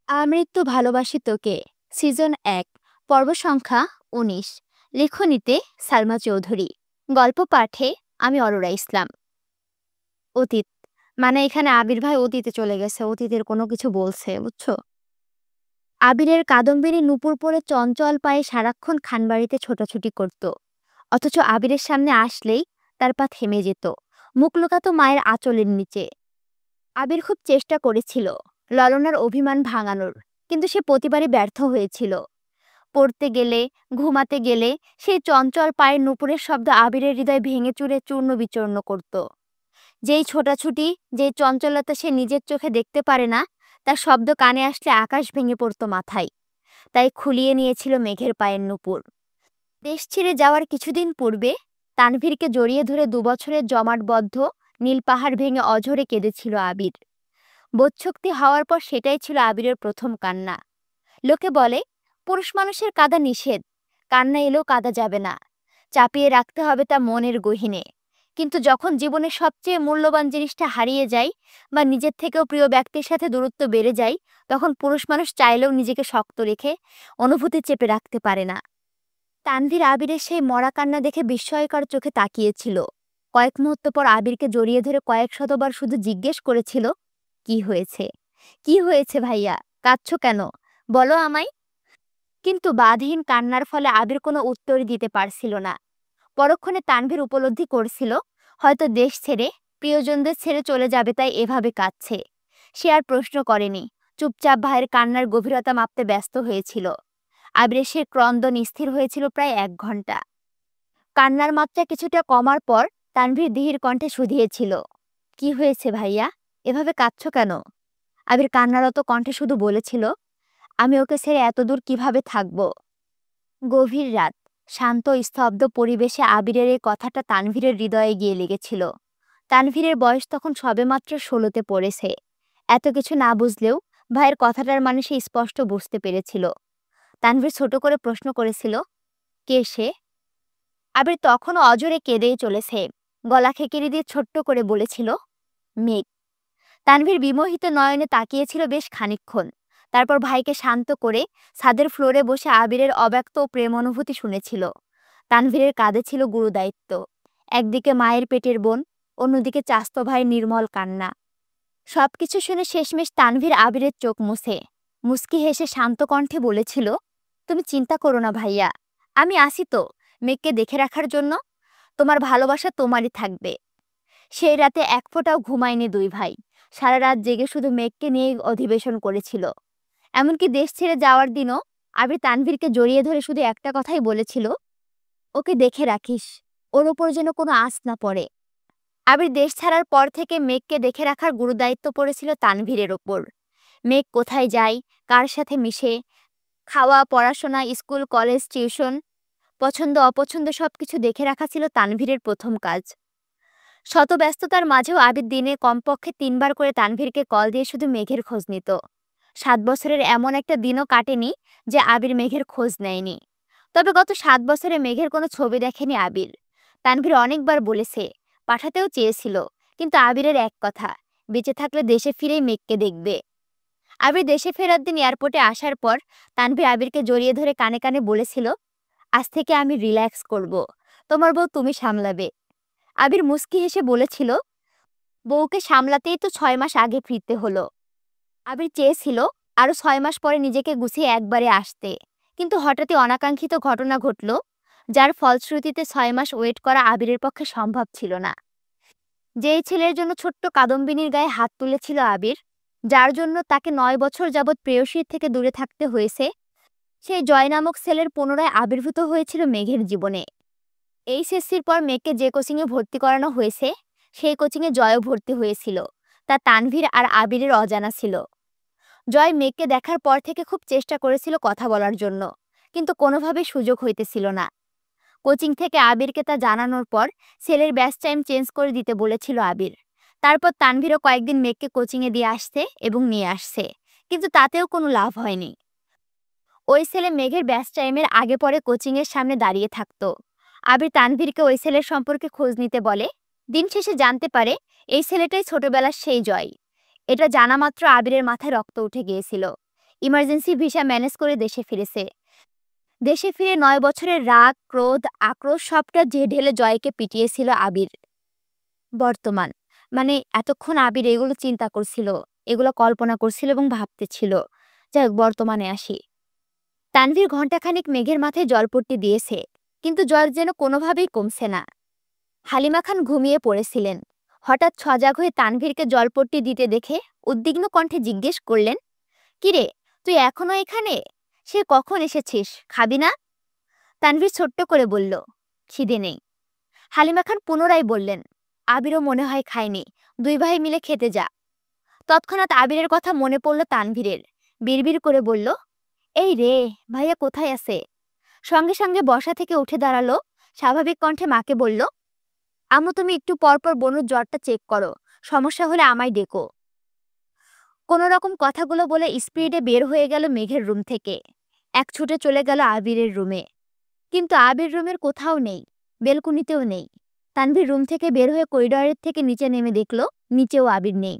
আমৃত্যু ভালোবাসি তোকে সিজন ১ পর্ব সংখ্যা ১৯ লেখনীতে সালমা চৌধুরী গল্প পাঠে আমি অরোরা ইসলাম। অতীত মানে এখানে আবির ভাই অতীতে চলে গেছে, অতীতের কোনো কিছু বলছে বুঝছো। আবিরের কাদম্বিনী নূপুর পরে চঞ্চল পায়ে সারাক্ষণ খানবাড়িতে ছোটাছুটি করত, অথচ আবিরের সামনে আসলেই তার পা থেমে যেত, মুখ লুকাতো মায়ের আঁচলের নিচে। আবির খুব চেষ্টা করেছিল ললনার অভিমান ভাঙানোর, কিন্তু সে প্রতিবারই ব্যর্থ হয়েছিল। পড়তে গেলে, ঘুমাতে গেলে সেই চঞ্চল পায়ের নুপুরের শব্দ আবিরের হৃদয় ভেঙে চুরে চূর্ণ বিচূর্ণ করত। যেই ছোটাছুটি, যেই চঞ্চলতা সে নিজের চোখে দেখতে পারে না, তার শব্দ কানে আসলে আকাশ ভেঙে পড়ত মাথায়। তাই খুলিয়ে নিয়েছিল মেঘের পায়ের নুপুর। দেশ ছেড়ে যাওয়ার কিছুদিন পূর্বে তানভীরকে জড়িয়ে ধরে ২ বছরের জমাটবদ্ধ নীল পাহাড় ভেঙে অঝরে কেঁদেছিল আবির। বোধশক্তি হওয়ার পর সেটাই ছিল আবিরের প্রথম কান্না। লোকে বলে পুরুষ মানুষের কাঁদা নিষেধ, কান্না এলেও কাঁদা যাবে না, চাপিয়ে রাখতে হবে তা মনের গহীনে। কিন্তু যখন জীবনের সবচেয়ে মূল্যবান জিনিসটা হারিয়ে যায় বা নিজের থেকেও প্রিয় ব্যক্তির সাথে দূরত্ব বেড়ে যায়, তখন পুরুষ মানুষ চাইলেও নিজেকে শক্ত রেখে অনুভূতি চেপে রাখতে পারে না। তানভীর আবিরের সেই মরা কান্না দেখে বিস্ময়কর চোখে তাকিয়েছিল। কয়েক মুহূর্ত পর আবিরকে জড়িয়ে ধরে কয়েক শতবার শুধু জিজ্ঞেস করেছিল, কি হয়েছে, কি হয়েছে ভাইয়া, কাঁদছো কেন, বলো আমায়। কিন্তু বাঁধহীন কান্নার ফলে আবির কোনো উত্তর দিতে পারছিল না। পরক্ষণে তানভীর উপলব্ধি করছিল, হয়তো দেশ ছেড়ে, প্রিয়জনদের ছেড়ে চলে যাবে, তাই এভাবে কাঁদছে। সে আর প্রশ্ন করেনি, চুপচাপ ভাইয়ের কান্নার গভীরতা মাপতে ব্যস্ত হয়েছিল। আবিরের সে ক্রন্দন স্থির হয়েছিল প্রায় ১ ঘন্টা। কান্নার মাত্রা কিছুটা কমার পর তানভীর ধীর কণ্ঠে শুধিয়েছিল, কি হয়েছে ভাইয়া, এভাবে কাঁদছো কেন। আবির কান্নারত কণ্ঠে শুধু বলেছিল, আমি ওকে ছেড়ে এতদূর কিভাবে থাকব। গভীর রাত, শান্ত স্তব্ধ পরিবেশে আবিরের এই কথাটা তানভীরের হৃদয়ে গিয়ে লেগেছিল। তানভীরের বয়স তখন সবেমাত্র ১৬তে পড়েছে। এত কিছু না বুঝলেও ভাইয়ের কথাটার মানে সে স্পষ্ট বুঝতে পেরেছিল। তানভীর ছোট করে প্রশ্ন করেছিল, কে সে। আবির তখনও অজরে কেঁদেই চলেছে, গলা খেকিরি দিয়ে ছোট্ট করে বলেছিল, মেঘ। তানভীর বিমোহিত নয়নে তাকিয়েছিল বেশ খানিকক্ষণ। তারপর ভাইকে শান্ত করে ছাদের ফ্লোরে বসে আবিরের অব্যক্ত প্রেম অনুভূতি শুনেছিল। তানভীরের কাঁধে ছিল গুরুদায়িত্ব। একদিকে মায়ের পেটের বোন, অন্যদিকে চাস্তো ভাইয়ের নির্মল কান্না। সবকিছু শুনে শেষমেশ তানভীর আবিরের চোখ মুছে মুচকি হেসে শান্ত কণ্ঠে বলেছিল, তুমি চিন্তা করো না ভাইয়া, আমি আসি তো মেঘকে দেখে রাখার জন্য। তোমার ভালোবাসা তোমারই থাকবে। সেই রাতে এক ফোঁটাও ঘুমায়নি দুই ভাই। সারা রাত জেগে শুধু মেঘকে নিয়েই অধিবেশন করেছিল। এমনকি দেশ ছেড়ে যাওয়ার দিনও আবির তানভীরকে জড়িয়ে ধরে শুধু একটা কথাই বলেছিল, ওকে দেখে রাখিস, ওর ওপর যেন কোনো আঁচ না পড়ে। আবির দেশ ছাড়ার পর থেকে মেঘকে দেখে রাখার গুরুদায়িত্ব পড়েছিল তানভীরের ওপর। মেঘ কোথায় যায়, কার সাথে মিশে, খাওয়া, পড়াশোনা, স্কুল, কলেজ, টিউশন, পছন্দ অপছন্দ সবকিছু দেখে রাখা ছিল তানভীরের প্রথম কাজ। শত ব্যস্ততার মাঝেও আবির দিনে কমপক্ষে ৩ বার করে তানভীরকে কল দিয়ে শুধু মেঘের খোঁজ নিত। ৭ বছরের এমন একটা দিনও কাটেনি যে আবির মেঘের খোঁজ নেয়নি। তবে গত ৭ বছরে মেঘের কোনো ছবি দেখেনি আবির। তানভীর অনেকবার বলেছে, পাঠাতেও চেয়েছিল, কিন্তু আবিরের এক কথা, বেঁচে থাকলে দেশে ফিরেই মেঘকে দেখবে। আবির দেশে ফেরার দিন এয়ারপোর্টে আসার পর তানভীর আবিরকে জড়িয়ে ধরে কানে কানে বলেছিল, আজ থেকে আমি রিল্যাক্স করব, তোমার বউ তুমি সামলাবে। আবির মুচকি হেসে বলেছিল, বউকে সামলাতেই তো ৬ মাস আগে ফিরতে হলো। আবির চেয়েছিল আরো ৬ মাস পরে নিজেকে গুছিয়ে একবারে আসতে, কিন্তু হঠাৎই অনাকাঙ্ক্ষিত ঘটনা ঘটল, যার ফলশ্রুতিতে ৬ মাস ওয়েট করা আবিরের পক্ষে সম্ভব ছিল না। যেই ছেলের জন্য ছোট্ট কাদম্বিনীর গায়ে হাত তুলেছিল আবির, যার জন্য তাকে ৯ বছর যাবৎ প্রেয়সীর থেকে দূরে থাকতে হয়েছে, সেই জয় নামক ছেলের পুনরায় আবির্ভূত হয়েছিল মেঘের জীবনে। এইচএসসির পর মেঘকে যে কোচিংয়ে ভর্তি করানো হয়েছে, সেই কোচিংয়ে জয়ও ভর্তি হয়েছিল। তা তানভীর আর আবিরের অজানা ছিল। জয় মেঘকে দেখার পর থেকে খুব চেষ্টা করেছিল কথা বলার জন্য, কিন্তু কোনোভাবেই সুযোগ হইতেছিল না। কোচিং থেকে আবিরকে তা জানানোর পর ছেলের ব্যাচ টাইম চেঞ্জ করে দিতে বলেছিল আবির। তারপর তানভীরও কয়েকদিন মেঘকে কোচিংয়ে দিয়ে আসছে এবং নিয়ে আসছে, কিন্তু তাতেও কোনো লাভ হয়নি। ওই ছেলে মেঘের ব্যাচ টাইমের আগে পরে কোচিংয়ের সামনে দাঁড়িয়ে থাকতো। আবির তানভীরকে ওই ছেলের সম্পর্কে খোঁজ নিতে বলে। দিন শেষে জানতে পারে এই ছেলেটাই ছোটবেলার সেই জয়। এটা জানা মাত্র আবিরের মাথায় রক্ত উঠে গিয়েছিল। ইমার্জেন্সি ভিসা ম্যানেজ করে দেশে ফিরেছে। দেশে ফিরে ৯ বছরের রাগ, ক্রোধ, আক্রোশ সবটা যে ঢেলে জয়কে পিটিয়েছিল আবির। বর্তমান মানে এতক্ষণ আবির এগুলো চিন্তা করছিল, এগুলো কল্পনা করছিল এবং ভাবতেছিল। যাই হোক, বর্তমানে আসি। তানভীর ঘণ্টাখানিক মেঘের মাথায় জলপট্টি দিয়েছে, কিন্তু জ্বর যেন কোনোভাবেই কমছে না। হালিমা খান ঘুমিয়ে পড়েছিলেন। হঠাৎ সজাগ হয়ে তানভীরকে জলপট্টি দিতে দেখে উদ্বিগ্ন কণ্ঠে জিজ্ঞেস করলেন, কিরে, তুই এখনো এখানে? সে কখন এসেছিস, খাবি না? তানভীর ছোট্ট করে বলল, খিদে নেই। হালিমা খান পুনরায় বললেন, আবিরও মনে হয় খায়নি, দুই ভাই মিলে খেতে যা। তৎক্ষণাৎ আবিরের কথা মনে পড়ল তানভীরের। বিড়বিড় করে বলল, এই রে, ভাইয়া কোথায় আছে? সঙ্গে সঙ্গে বসা থেকে উঠে দাঁড়ালো, স্বাভাবিক কণ্ঠে মাকে বলল, আম্মু তুমি একটু পরপর বনুর জ্বরটা চেক করো, সমস্যা হলে আমায় ডেকো। কোনো রকম কথাগুলো বলে স্পিডে বের হয়ে গেল মেঘের রুম থেকে। এক ছুটে চলে গেল আবিরের রুমে। কিন্তু আবির রুমের কোথাও নেই, বেলকুনিতেও নেই। তানভীর রুম থেকে বের হয়ে করিডোরের থেকে নিচে নেমে দেখল নিচেও আবির নেই।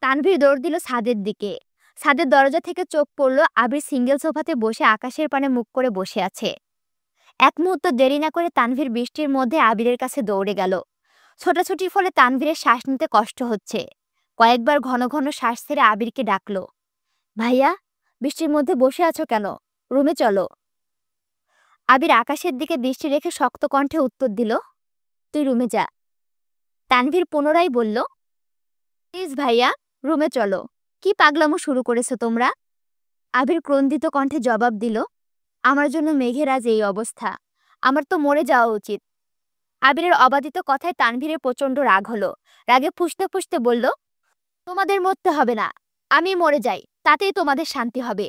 তানভীর দৌড় দিল ছাদের দিকে। ছাদের দরজা থেকে চোখ পড়ল আবির সিঙ্গেল সোফাতে বসে আকাশের পানে মুখ করে বসে আছে। এক মুহূর্ত দেরি না করে তানভীর বৃষ্টির মধ্যে আবিরের কাছে দৌড়ে গেল। ছোটাছুটির ফলে তানভীরের শ্বাস নিতে কষ্ট হচ্ছে। কয়েকবার ঘন ঘন শ্বাস ছেড়ে আবিরকে ডাকল, ভাইয়া, বৃষ্টির মধ্যে বসে আছো কেন? রুমে চলো। আবির আকাশের দিকে দৃষ্টি রেখে শক্ত কণ্ঠে উত্তর দিল, তুই রুমে যা। তানভীর পুনরায় বলল, প্লিজ ভাইয়া, রুমে চলো। কি পাগলামো শুরু করেছো তোমরা? আবির ক্রন্দিত কণ্ঠে জবাব দিল, আমার জন্য মেঘের আজ এই অবস্থা, আমার তো মরে যাওয়া উচিত। আবিরের অবাধিত কথায় তানভীরের প্রচণ্ড রাগ হলো। রাগে ফুঁসতে ফুঁসতে বলল, তোমাদের মরতে হবে না, আমি মরে যাই, তাতেই তোমাদের শান্তি হবে।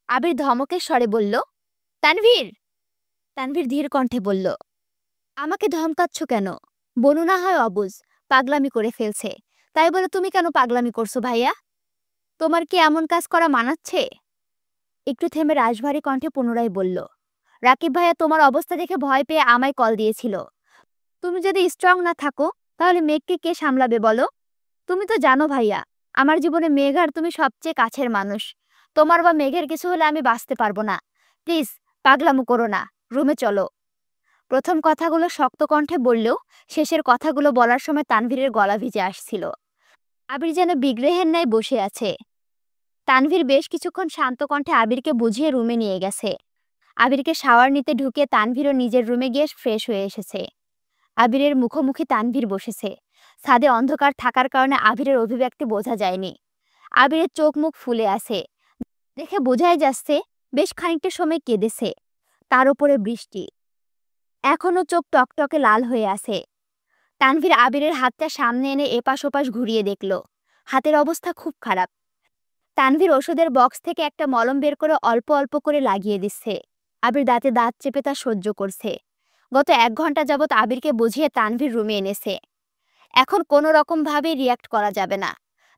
আবির ধমকের স্বরে বলল, তানভীর। তানভীর ধীর কণ্ঠে বলল, আমাকে ধমকাচ্ছ কেন? বনু না হয় অবুঝ, পাগলামি করে ফেলছে, তাই বলে তুমি কেন পাগলামি করছো ভাইয়া? তোমার কি এমন কাজ করা মানাচ্ছে? একটু থেমে রাশভারী কণ্ঠে পুনরায় বলল, রাকিব ভাইয়া তোমার অবস্থা দেখে ভয় পেয়ে আমায় কল দিয়েছিল। তুমি যদি স্ট্রং না থাকো তাহলে মেঘকে কে সামলাবে বলো? তুমি তো জানো ভাইয়া, আমার জীবনে মেঘ আর তুমি সবচেয়ে কাছের মানুষ। তোমার বা মেঘের কিছু হলে আমি বাঁচতে পারবো না। প্লিজ পাগলামো করো না, রুমে চলো। প্রথম কথাগুলো শক্ত কণ্ঠে বললেও শেষের কথাগুলো বলার সময় তানভীরের গলা ভিজে আসছিল। আবির যেন বিগ্রহের ন্যায় বসে আছে। তানভীর বেশ কিছুক্ষণ শান্ত কণ্ঠে আবিরকে বুঝিয়ে রুমে নিয়ে গেছে। আবিরকে শাওয়ার নিতে ঢুকে তানভীরও নিজের রুমে গিয়ে ফ্রেশ হয়ে এসেছে। আবিরের মুখোমুখি তানভীর বসেছে। ছাদে অন্ধকার থাকার কারণে আবিরের অভিব্যক্তি বোঝা যায়নি। আবিরের চোখ মুখ ফুলে আছে, দেখে বোঝাই যাচ্ছে বেশ খানিকটা সময় কেঁদেছে। তার উপরে বৃষ্টি, এখনও চোখ টকটকে লাল হয়ে আছে। তানভীর আবিরের হাতটা সামনে এনে এপাশ ওপাশ ঘুরিয়ে দেখল, হাতের অবস্থা খুব খারাপ। তানভীর ওষুধের বক্স থেকে একটা মলম বের করে অল্প অল্প করে লাগিয়ে দিচ্ছে। আবির দাঁতে দাঁত চেপে তা সহ্য করছে। গত ১ ঘন্টা যাবৎ আবিরকে বুঝিয়ে তানভীর রুমে এনেছে। এখন কোনো রকমভাবেই রিয়াক্ট করা যাবে না।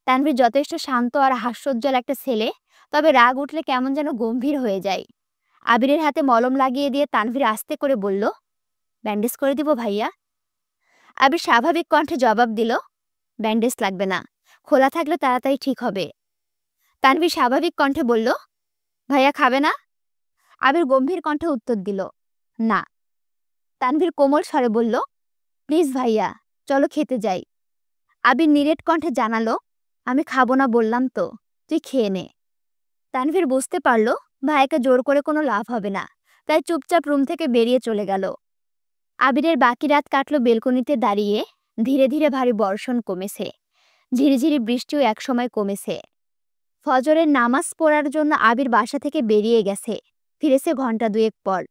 তানভীর যথেষ্ট শান্ত আর হাস্যোজ্জ্বল একটা ছেলে, তবে রাগ উঠলে কেমন যেন গম্ভীর হয়ে যায়। আবিরের হাতে মলম লাগিয়ে দিয়ে তানভীর আস্তে করে বলল, ব্যান্ডেজ করে দিব ভাইয়া? আবির স্বাভাবিক কণ্ঠে জবাব দিল, ব্যান্ডেজ লাগবে না, খোলা থাকলে তাড়াতাড়ি ঠিক হবে। তানভীর স্বাভাবিক কণ্ঠে বলল, ভাইয়া খাবে না? আবির গম্ভীর কণ্ঠে উত্তর দিল, না। তানভীর কোমল স্বরে বলল, প্লিজ ভাইয়া, চলো খেতে যাই। আবির নিরেট কণ্ঠে জানালো, আমি খাবো না বললাম তো, তুই খেয়ে নে। তানভীর বুঝতে পারল ভাইয়াকে জোর করে কোনো লাভ হবে না, তাই চুপচাপ রুম থেকে বেরিয়ে চলে গেল। আবিরের বাকি রাত কাটল বেলকনিতে দাঁড়িয়ে। ধীরে ধীরে ভারী বর্ষণ কমেছে, ঝিরিঝিরি বৃষ্টিও একসময় কমেছে। ফজরের নামাজ পড়ার জন্য আবির বাসা থেকে বেরিয়ে গেছে, ফিরেছে ঘন্টা ২ পর।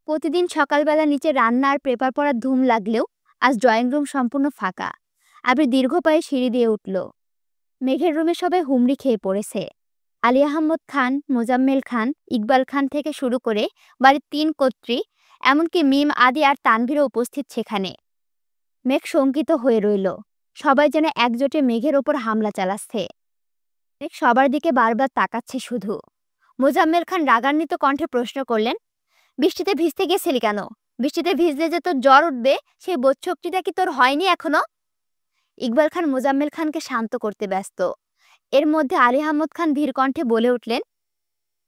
প্রতিদিন সকালবেলা নিচে রান্না আর পেপার পড়ার ধুম লাগলেও আজ ড্রয়িং রুম সম্পূর্ণ ফাঁকা। আবির দীর্ঘ পায়ে সিঁড়ি দিয়ে উঠল। মেঘের রুমে সবাই হুমড়ি খেয়ে পড়েছে। আলী আহমদ খান, মোজাম্মেল খান, ইকবাল খান থেকে শুরু করে বাড়ির ৩ কর্ত্রী, এমনকি মিম, আদি আর তানভীরও উপস্থিত সেখানে। মেঘ শঙ্কিত হয়ে রইল। সবাই যেন একজোটে মেঘের ওপর হামলা চালাচ্ছে। মেঘ সবার দিকে বারবার তাকাচ্ছে শুধু। মোজাম্মেল খান রাগান্বিত কণ্ঠে প্রশ্ন করলেন, বৃষ্টিতে ভিজতে গেছিলি কেন? বৃষ্টিতে ভিজলে যে তোর জ্বর উঠবে, সেই বোধশক্তিটা কি তোর হয়নি এখনো? ইকবাল খান মোজাম্মেল খানকে শান্ত করতে ব্যস্ত। এর মধ্যে আলী আহমদ খান ধীর কণ্ঠে বলে উঠলেন,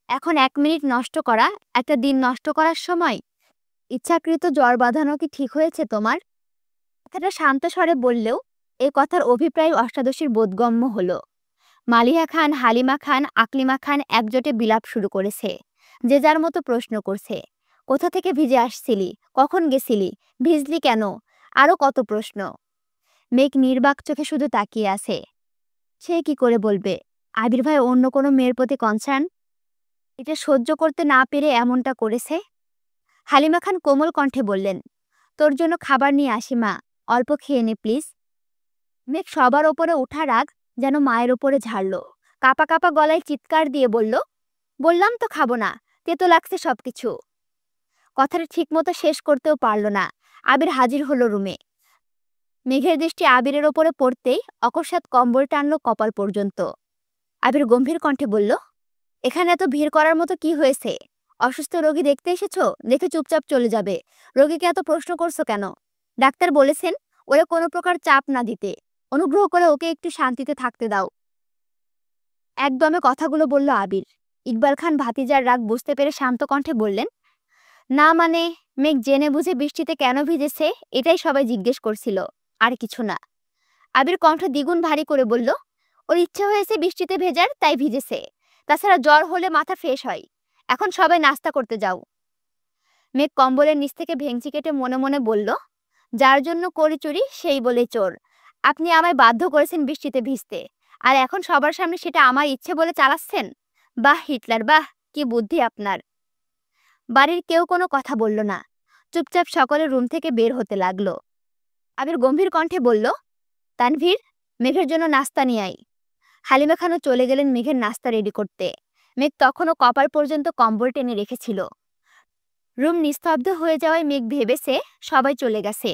এখন 1 মিনিট নষ্ট করা একটা দিন নষ্ট করার সময়? ইচ্ছাকৃত জ্বর বাঁধানো কি ঠিক হয়েছে তোমার? কথাটা শান্ত স্বরে বললেও এ কথার অভিপ্রায় অষ্টাদশীর বোধগম্য হল। মালিহা খান, হালিমা খান, আকলিমা খান একজোটে বিলাপ শুরু করেছে। যে যার মতো প্রশ্ন করছে, কোথা থেকে ভিজে আসছিলি, কখন গেছিলি, ভিজলি কেন, আরও কত প্রশ্ন। মেঘ নির্বাক চোখে শুধু তাকিয়ে আছে। সে কি করে বলবে আবির ভাই অন্য কোনো মেয়ের প্রতি কনসার্ন? এটা সহ্য করতে না পেরে এমনটা করেছে। হালিমা খান কোমল কণ্ঠে বললেন, তোর জন্য খাবার নিয়ে আসি মা, অল্প খেয়ে নে প্লিজ। মেঘ সবার ওপরে ওঠার আগ যেন মায়ের ওপরে ঝাড়ল। কাপা কাপা গলায় চিৎকার দিয়ে বলল, বললাম তো খাবো না, তেতো লাগছে সবকিছু। কথাটা ঠিকমতো শেষ করতেও পারল না। আবির হাজির হলো রুমে। মেঘের দৃষ্টি আবিরের ওপরে পড়তেই অকস্মাৎ কম্বল টানল কপাল পর্যন্ত। আবির গম্ভীর কণ্ঠে বলল, এখানে এত ভিড় করার মতো কি হয়েছে? অসুস্থ রোগী দেখতে এসেছো? দেখে চুপচাপ চলে যাবে। রোগীকে এত প্রশ্ন করছো কেন? ডাক্তার বলেছেন ওরা কোনো প্রকার চাপ না দিতে। অনুগ্রহ করে ওকে একটু শান্তিতে থাকতে দাও। একদমে কথাগুলো বলল আবির। ইকবাল খান ভাতিজার রাগ বুঝতে পেরে শান্ত কণ্ঠে বললেন, না মানে মেঘ জেনে বুঝে বৃষ্টিতে কেন ভিজেছে এটাই সবাই জিজ্ঞেস করছিল, আর কিছু না। আবির কণ্ঠ দ্বিগুণ ভারী করে বলল, ওর ইচ্ছে হয়েছে বৃষ্টিতে ভেজার, তাই ভিজেছে। তাছাড়া জ্বর হলে মাথা ফ্রেশ হয়। এখন সবাই নাস্তা করতে যাও। মেঘ কম্বলের নিচ থেকে ভেঙচি কেটে মনে মনে বলল, যার জন্য করি চুরি সেই বলে চোর। আপনি আমায় বাধ্য করেছেন বৃষ্টিতে ভিজতে, আর এখন সবার সামনে সেটা আমার ইচ্ছে বলে চালাচ্ছেন। বাহ হিটলার, বাহ, কি বুদ্ধি আপনার। বাড়ির কেউ কোনো কথা বলল না। চুপচাপ সকলে রুম থেকে বের হতে লাগলো। আবির গম্ভীর কণ্ঠে বলল, তানভীর, মেঘের জন্য নাস্তা নিয়ে আয়। হালিমা খানও চলে গেলেন মেঘের নাস্তা রেডি করতে। মেঘ তখনও কপাল পর্যন্ত কম্বল টেনে রেখেছিল। রুম নিস্তব্ধ হয়ে যাওয়ায় মেঘ ভেবেছে সবাই চলে গেছে,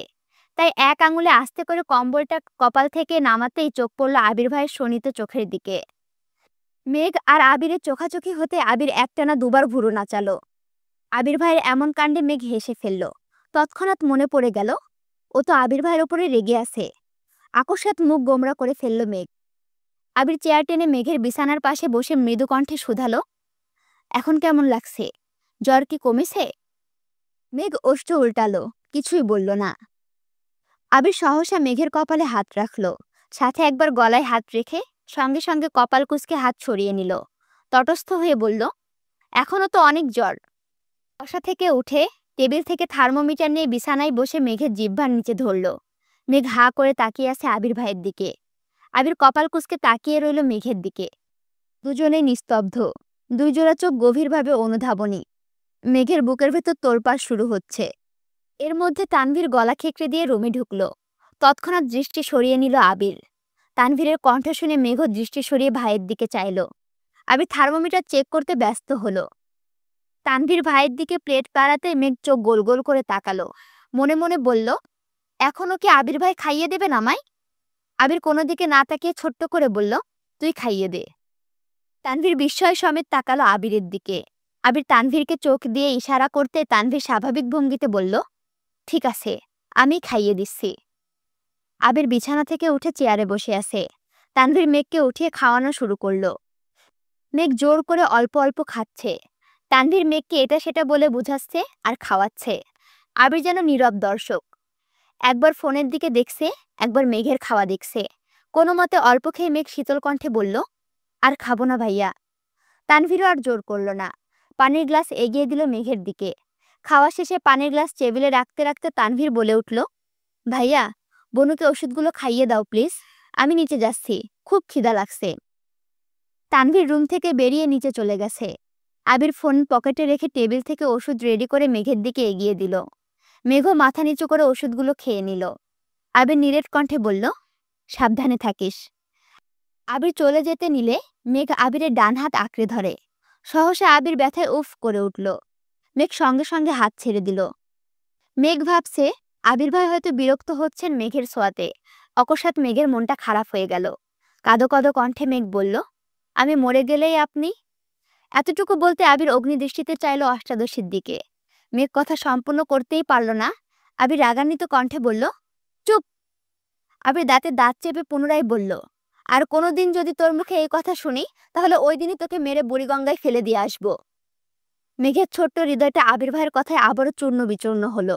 তাই এক আঙুলে আস্তে করে কম্বলটা কপাল থেকে নামাতেই চোখ পড়ল আবির ভাইয়ের শোণিত চোখের দিকে। মেঘ আর আবিরের চোখাচোখি হতে আবির একটানা দুবার ভুরু নাচালো। আবির ভাইয়ের এমন কাণ্ডে মেঘ হেসে ফেলল। তৎক্ষণাৎ মনে পড়ে গেল ও তো আবির ভাইয়ের ওপরে রেগে আছে। আকস্মাৎ মুখ গোমরা করে ফেলল মেঘ। আবির চেয়ার টেনে মেঘের বিছানার পাশে বসে মৃদু কণ্ঠে শুধালো, এখন কেমন লাগছে? জ্বর কি কমেছে? মেঘ ওষ্ঠ উল্টালো, কিছুই বলল না। আবির সহসা মেঘের কপালে হাত রাখল, সাথে একবার গলায় হাত রেখে সঙ্গে সঙ্গে কপাল কুঁচকে হাত সরিয়ে নিল। তটস্থ হয়ে বলল, এখনও তো অনেক জ্বর। বসা থেকে উঠে টেবিল থেকে থার্মোমিটার নিয়ে বিছানায় বসে মেঘের জিহ্বার নিচে ধরল। মেঘ হাঁ করে তাকিয়ে আছে আবির ভাইয়ের দিকে। আবির কপাল কুঁচকে তাকিয়ে রইল মেঘের দিকে। দুজনেই নিস্তব্ধ, দুই জোড়া চোখ গভীরভাবে অনুধাবনী। মেঘের বুকের ভেতর তোলপাড় শুরু হচ্ছে। এর মধ্যে তানভীর গলা খেকড়ে দিয়ে রুমে ঢুকল। তৎক্ষণাৎ দৃষ্টি সরিয়ে নিল আবির। তানভীরের কণ্ঠ শুনে মেঘ দৃষ্টি সরিয়ে ভাইয়ের দিকে চাইল। আবির থার্মোমিটার চেক করতে ব্যস্ত হলো। তানভীর ভাইয়ের দিকে প্লেট বাড়াতে মেঘ চোখ গোল গোল করে তাকালো। মনে মনে বলল, এখনও কি আবির ভাই খাইয়ে দেবেন আমায়? আবির কোনো দিকে না তাকিয়ে ছোট্ট করে বলল, তুই খাইয়ে দে। তানভীর বিস্ময় সমেত তাকালো আবিরের দিকে। আবির তানভীরকে চোখ দিয়ে ইশারা করতে তানভীর স্বাভাবিক ভঙ্গিতে বলল, ঠিক আছে, আমি খাইয়ে দিচ্ছি। আবির বিছানা থেকে উঠে চেয়ারে বসে আছে। তানভীর মেঘকে উঠিয়ে খাওয়ানো শুরু করলো। মেঘ জোর করে অল্প অল্প খাচ্ছে। তানভীর মেঘকে এটা সেটা বলে বুঝাচ্ছে আর খাওয়াচ্ছে। আবির যেন নীরব দর্শক। একবার ফোনের দিকে দেখছে, একবার মেঘের খাওয়া দেখছে। কোনো মতে অল্প খেয়ে মেঘ শীতল কণ্ঠে বলল, আর খাবো না ভাইয়া। তানভীরও আর জোর করল না। পানির গ্লাস এগিয়ে দিল মেঘের দিকে। খাওয়া শেষে পানির গ্লাস টেবিলে রাখতে রাখতে তানভীর বলে উঠল, ভাইয়া, বনুকে ওষুধগুলো খাইয়ে দাও প্লিজ, আমি নিচে যাচ্ছি, খুব খিদা লাগছে। তানভীর রুম থেকে বেরিয়ে নিচে চলে গেছে। আবির ফোন পকেটে রেখে টেবিল থেকে ওষুধ রেডি করে মেঘের দিকে এগিয়ে দিল। মেঘও মাথা নিচু করে ওষুধগুলো খেয়ে নিল। আবির নিরেট কণ্ঠে বলল, সাবধানে থাকিস। আবির চলে যেতে নিলে মেঘ আবিরের ডান হাত আঁকড়ে ধরে। সহসা আবির ব্যথায় উফ করে উঠল। মেঘ সঙ্গে সঙ্গে হাত ছেড়ে দিল। মেঘ ভাবছে আবির ভাই হয়তো বিরক্ত হচ্ছেন মেঘের ছোঁয়াতে। অকস্মাৎ মেঘের মনটা খারাপ হয়ে গেল। কাঁদো কাঁদো কণ্ঠে মেঘ বলল, আমি মরে গেলেই আপনি। এতটুকু বলতে আবির অগ্নিদৃষ্টিতে চাইল অষ্টাদশীর দিকে। মেঘ কথা সম্পূর্ণ করতেই পারল না। আবির রাগান্বিত কণ্ঠে বলল, চুপ। আবির দাঁতে দাঁত চেপে পুনরায় বলল, আর কোনোদিন যদি তোর মুখে এই কথা শুনি তাহলে ওই দিনই তোকে মেরে বুড়িগঙ্গায় ফেলে দিয়ে আসবো। মেঘের ছোট্ট হৃদয়টা আবির ভাইয়ের কথায় আবারও চূর্ণ বিচূর্ণ হলো।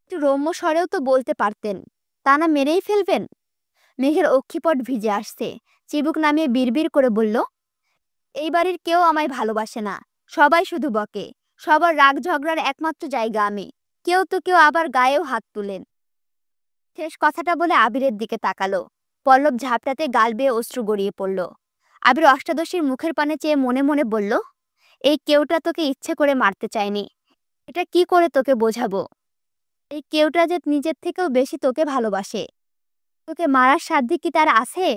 একটু রম্য স্বরেও তো বলতে পারতেন, তা না মেরেই ফেলবেন। মেঘের অক্ষিপট ভিজে আসছে, চিবুক নামিয়ে বিড়বিড় করে বলল, এই বাড়ির কেউ আমায় ভালোবাসে না, সবাই শুধু বকে। সবার রাগ ঝগড়ার একমাত্র জায়গা আমি। কেউ আবার গায়েও হাত তুলেন। শেষ কথাটা বলে আবিরের দিকে তাকালো। পল্লব ঝাপটাতে গাল বেয়ে অশ্রু গড়িয়ে পড়ল। আবির অষ্টাদশীর মুখের পানে চেয়ে মনে মনে বলল, এই কেউটা তোকে ইচ্ছে করে মারতে চায়নি। এটা কি করে তোকে বোঝাবো? এই কেউটা যে নিজের থেকেও বেশি তোকে ভালোবাসে। তোকে মারার সাধ্য কি তার আছে?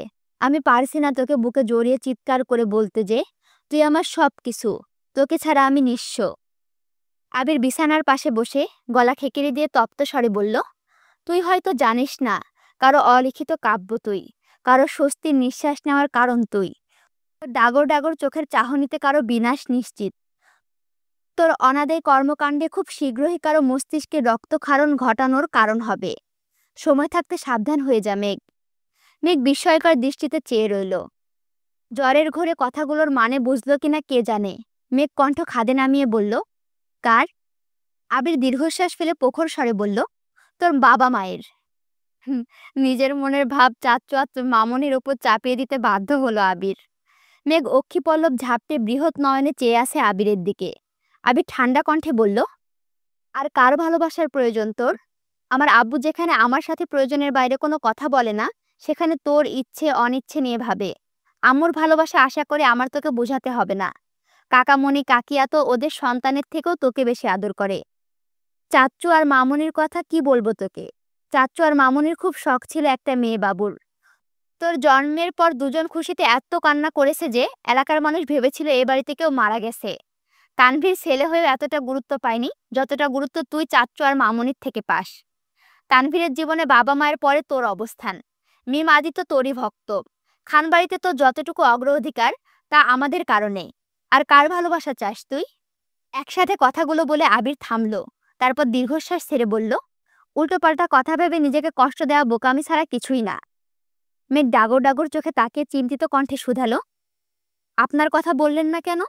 আমি পারছি না তোকে বুকে জড়িয়ে চিৎকার করে বলতে যে তুই আমার সব কিছু, তোকে ছাড়া আমি নিঃস্ব। আবির বিছানার পাশে বসে গলা খেকিড়ি দিয়ে তপ্ত স্বরে বলল, তুই হয়তো জানিস না, কারো অলিখিত কাব্য তুই, কারো স্বস্তির নিঃশ্বাস নেওয়ার কারণ তুই, তোর ডাগর ডাগর চোখের চাহনিতে কারো বিনাশ নিশ্চিত। তোর অনাদায়ী কর্মকাণ্ডে খুব শীঘ্রই কারো মস্তিষ্কে রক্তক্ষরণ ঘটানোর কারণ হবে। সময় থাকতে সাবধান হয়ে যা মেঘ। মেঘ বিস্ময়কর দৃষ্টিতে চেয়ে রইল। জ্বরের ঘোরে কথাগুলোর মানে বুঝল কিনা কে জানে। মেঘ কণ্ঠ খাদে নামিয়ে বলল, কার? আবির দীর্ঘশ্বাস ফেলে প্রখর স্বরে বলল, তোর বাবা মায়ের। নিজের মনের ভাব চাচ্চু মামনির ওপর চাপিয়ে দিতে বাধ্য হলো আবির। মেঘ অক্ষিপল্লব ঝাপটে বৃহৎ নয়নে চেয়ে আসে আবিরের দিকে। আবির ঠান্ডা কণ্ঠে বলল, আর কার ভালোবাসার প্রয়োজন তোর? আমার আব্বু যেখানে আমার সাথে প্রয়োজনের বাইরে কোনো কথা বলে না, সেখানে তোর ইচ্ছে অনিচ্ছে নিয়ে ভাবে। আম্মুর ভালোবাসা আশা করে আমার তোকে বোঝাতে হবে না। কাকামণি কাকিয়া তো ওদের সন্তানের থেকেও তোকে বেশি আদর করে। চাচ্চু আর মামনির কথা কি বলবো তোকে? চাচ্চু আর মামনির খুব শখ ছিল একটা মেয়ে বাবুর। তোর জন্মের পর দুজন খুশিতে এত কান্না করেছে যে এলাকার মানুষ ভেবেছিল এ বাড়িতে কেউ মারা গেছে। তানভীর ছেলে হয়েও এতটা গুরুত্ব পায়নি যতটা গুরুত্ব তুই চাচ্চু আর মামনির থেকে পাস। তানভীরের জীবনে বাবা মায়ের পরে তোর অবস্থান। মিম আদি তো তোরই ভক্ত। খানবাড়িতে তোর যতটুকু অগ্রাধিকার তা আমাদের কারণে। আর কার ভালোবাসা চাস তুই? একসাথে কথাগুলো বলে আবির থামল। তারপর দীর্ঘশ্বাস ছেড়ে বলল, উল্টোপাল্টা কথা ভেবে নিজেকে কষ্ট দেওয়া বোকামি ছাড়া কিছুই না। মেঘ ডাগর ডাগর চোখে তাকিয়ে চিন্তিত কণ্ঠে শুধালো, আপনার কথা বললেন না কেন?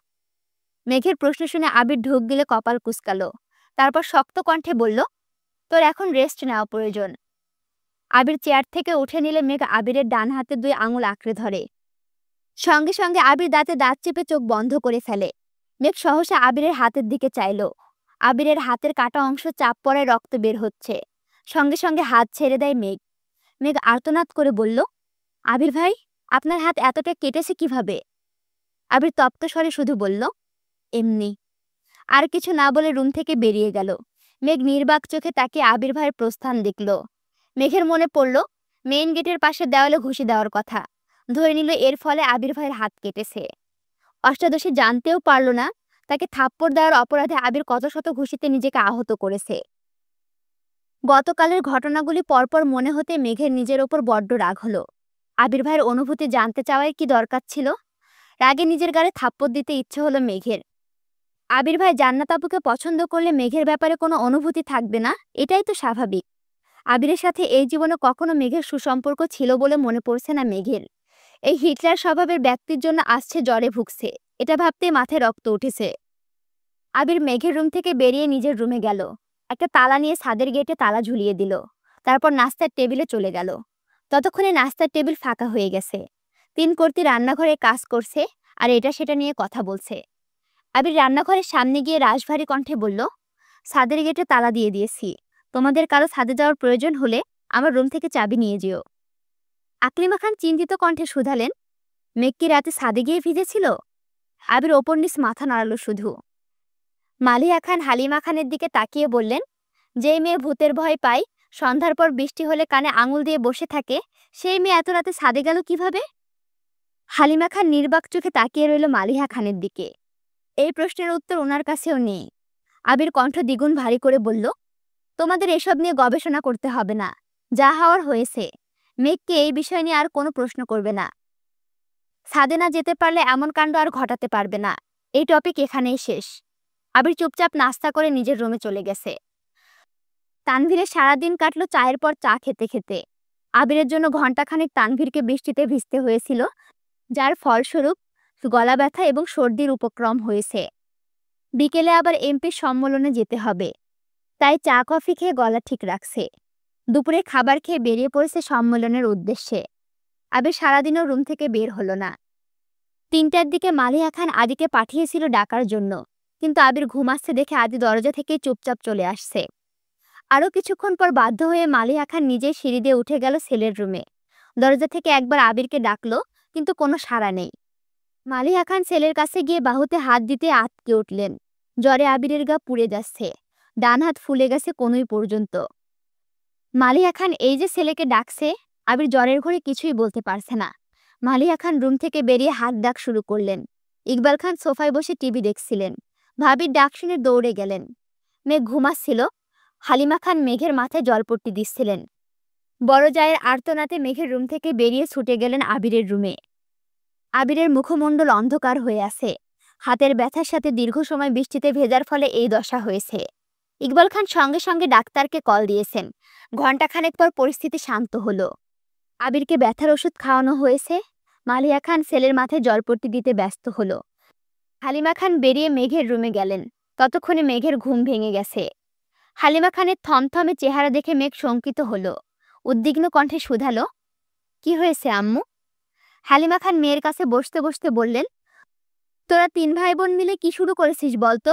মেঘের প্রশ্ন শুনে আবির ঢোক গিলে কপাল কুঁচকালো। তারপর শক্ত কণ্ঠে বলল, তোর এখন রেস্ট নেওয়া প্রয়োজন। আবির চেয়ার থেকে উঠে নিলে মেঘ আবিরের ডান হাতে 2 আঙুল আঁকড়ে ধরে। সঙ্গে সঙ্গে আবির দাঁতে দাঁত চেপে চোখ বন্ধ করে ফেলে। মেঘ সহসা আবিরের হাতের দিকে চাইল। আবিরের হাতের কাটা অংশ চাপ পড়ায় রক্ত বের হচ্ছে। সঙ্গে সঙ্গে হাত ছেড়ে দেয় মেঘ। মেঘ আর্তনাদ করে বলল, আবির ভাই, আপনার হাত এতটা কেটেছে কিভাবে? আবির তপ্ত স্বরে শুধু বলল, এমনি। আর কিছু না বলে রুম থেকে বেরিয়ে গেল। মেঘ নির্বাক চোখে তাকিয়ে আবির ভাইয়ের প্রস্থান দেখল। মেঘের মনে পড়ল মেইন গেটের পাশে দেওয়ালে ঘুষি দেওয়ার কথা। ধরে নিল এর ফলে আবির ভাইয়ের হাত কেটেছে। অষ্টাদশী জানতেও পারল না তাকে থাপ্পড় দেওয়ার অপরাধে আবির কত শত ঘুষিতে নিজেকে আহত করেছে। গতকালের ঘটনাগুলি পরপর মনে হতে মেঘের নিজের ওপর বড্ড রাগ হলো। আবির ভাইয়ের অনুভূতি জানতে চাওয়ায় কি দরকার ছিল? রাগে নিজের গালে থাপ্পড় দিতে ইচ্ছে হলো মেঘের। আবির ভাই জান্নাত আপুকে পছন্দ করলে মেঘের ব্যাপারে কোনো অনুভূতি থাকবে না, এটাই তো স্বাভাবিক। আবিরের সাথে এই জীবনে কখনো মেঘের সুসম্পর্ক ছিল বলে মনে পড়ছে না মেঘের। এই হিটলার স্বভাবের ব্যক্তির জন্য আসছে জ্বরে ভুগছে, এটা ভাবতেই মাথায় রক্ত উঠেছে। আবির মেঘের রুম থেকে বেরিয়ে নিজের রুমে গেল। একটা তালা নিয়ে ছাদের গেটে তালা ঝুলিয়ে দিল। তারপর নাস্তার টেবিলে চলে গেল। ততক্ষণে নাস্তার টেবিল ফাঁকা হয়ে গেছে। 3 কর্তি রান্নাঘরে কাজ করছে আর এটা সেটা নিয়ে কথা বলছে। আবির রান্নাঘরের সামনে গিয়ে রাশভারী কণ্ঠে বলল, ছাদের গেটে তালা দিয়ে দিয়েছি, তোমাদের কারো ছাদে যাওয়ার প্রয়োজন হলে আমার রুম থেকে চাবি নিয়ে যেও। আকলিমা খান চিন্তিত কণ্ঠে শুধালেন, মেঘ কি রাতে ছাদে গিয়ে ভিজেছিল? আবির ওপর নিচ মাথা নাড়ালো শুধু। মালিহা খান হালিমা খানের দিকে তাকিয়ে বললেন, যেই মেয়ে ভূতের ভয় পায়, সন্ধ্যার পর বৃষ্টি হলে কানে আঙুল দিয়ে বসে থাকে, সেই মেয়ে এত রাতে ছাদে গেল কিভাবে? হালিমা খান নির্বাক চোখে তাকিয়ে রইল মালিহা খানের দিকে। এই প্রশ্নের উত্তর ওনার কাছেও নেই। আবির কণ্ঠ দ্বিগুণ ভারী করে বলল, তোমাদের এসব নিয়ে গবেষণা করতে হবে না, যা হওয়ার হয়েছে। মেঘকে এই বিষয় নিয়ে আর কোনো প্রশ্ন করবে না। ছাদে না যেতে পারলে এমন কাণ্ড আর ঘটাতে পারবে না। এই টপিক এখানেই শেষ। আবির চুপচাপ নাস্তা করে নিজের রুমে চলে গেছে। তানভীরের সারাদিন কাটলো চায়ের পর চা খেতে খেতে। আবিরের জন্য ঘণ্টাখানেক তানভীরকে বৃষ্টিতে ভিজতে হয়েছিল, যার ফলস্বরূপ গলা ব্যথা এবং সর্দির উপক্রম হয়েছে। বিকেলে আবার এমপির সম্মেলনে যেতে হবে, তাই চা কফি খেয়ে গলা ঠিক রাখছে। দুপুরে খাবার খেয়ে বেরিয়ে পড়েছে সম্মেলনের উদ্দেশ্যে। আবির সারাদিনও রুম থেকে বের হলো না। ৩টার দিকে মালিহা খান আদিকে পাঠিয়েছিল ডাকার জন্য, কিন্তু আবির ঘুমাচ্ছে দেখে আদি দরজা থেকে চুপচাপ চলে আসছে। আরও কিছুক্ষণ পর বাধ্য হয়ে মালিহা খান নিজেই সিঁড়ি দিয়ে উঠে গেল ছেলের রুমে। দরজা থেকে একবার আবিরকে ডাকলো, কিন্তু কোনো সাড়া নেই। মালিহা খান ছেলের কাছে গিয়ে বাহুতে হাত দিতে আঁতকে উঠলেন। জ্বরে আবিরের গা পুড়ে যাচ্ছে, ডান হাত ফুলে গেছে কনুই পর্যন্ত। মালিহা খান এই যে ছেলেকে ডাকছে, আবির জ্বরের ঘরে কিছুই বলতে পারছে না। মালিহা খান রুম থেকে বেরিয়ে হাত ডাক শুরু করলেন। ইকবাল খান সোফায় বসে টিভি দেখছিলেন। ভাবির ডাক শুনে দৌড়ে গেলেন। মেঘ ঘুমাচ্ছিল। হালিমা খান মেঘের মাথায় জলপট্টি দিচ্ছিলেন। বড় জায়ের আর্তনাতে মেঘের রুম থেকে বেরিয়ে ছুটে গেলেন আবিরের রুমে। আবিরের মুখমণ্ডল অন্ধকার হয়ে আছে। হাতের ব্যথার সাথে দীর্ঘ সময় বৃষ্টিতে ভেজার ফলে এই দশা হয়েছে। ইকবাল খান সঙ্গে সঙ্গে ডাক্তারকে কল দিয়েছেন। ঘণ্টাখানেক পর পরিস্থিতি শান্ত হলো। আবিরকে ব্যথার ওষুধ খাওয়ানো হয়েছে। মালিহা খান ছেলের মাথায় জলপট্টি দিতে ব্যস্ত হলো। হালিমা খান বেরিয়ে মেঘের রুমে গেলেন। ততক্ষণে মেঘের ঘুম ভেঙে গেছে। হালিমা খানের থমথমে চেহারা দেখে মেঘ শঙ্কিত হলো। উদ্বিগ্ন কণ্ঠে শুধালো, কি হয়েছে আম্মু? হালিমা খান মেয়ের কাছে বসতে বসতে বললেন, তোরা ৩ ভাই বোন মিলে কি শুরু করেছিস বলতো?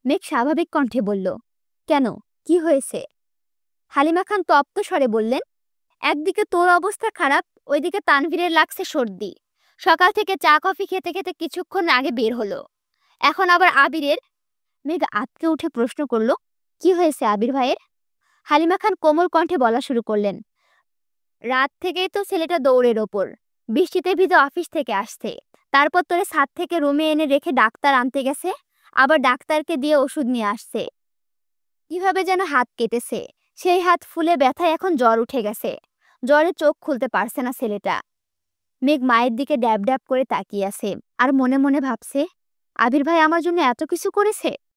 মেঘ স্বাভাবিক কণ্ঠে বলল, কেন, কি হয়েছে? হালিমা খান তপ্ত স্বরে বললেন, একদিকে তোর অবস্থা খারাপ, ওইদিকে তানভীরের লাগছে সর্দি। সকাল থেকে চা কফি খেতে খেতে কিছুক্ষণ আগে বের হলো। এখন আবার আবিরের। মেঘ আঁতকে উঠে প্রশ্ন করল, কি হয়েছে আবির ভাইয়ের? হালিমা খান কোমল কণ্ঠে বলা শুরু করলেন, রাত থেকেই তো ছেলেটা দৌড়ের ওপর। বৃষ্টিতে ভিজে অফিস থেকে আসছে। তারপর তোরে ছাদ থেকে রুমে এনে রেখে ডাক্তার আনতে গেছে, আবার ডাক্তারকে দিয়ে ওষুধ নিয়ে আসছে। কিভাবে যেন হাত কেটেছে, সেই হাত ফুলে ব্যথায় এখন জ্বর উঠে গেছে। জ্বরে চোখ খুলতে পারছে না ছেলেটা। মেঘ মায়ের দিকে ড্যাব ড্যাব করে তাকিয়ে আছে আর মনে মনে ভাবছে, আবির ভাই আমার জন্য এত কিছু করেছে।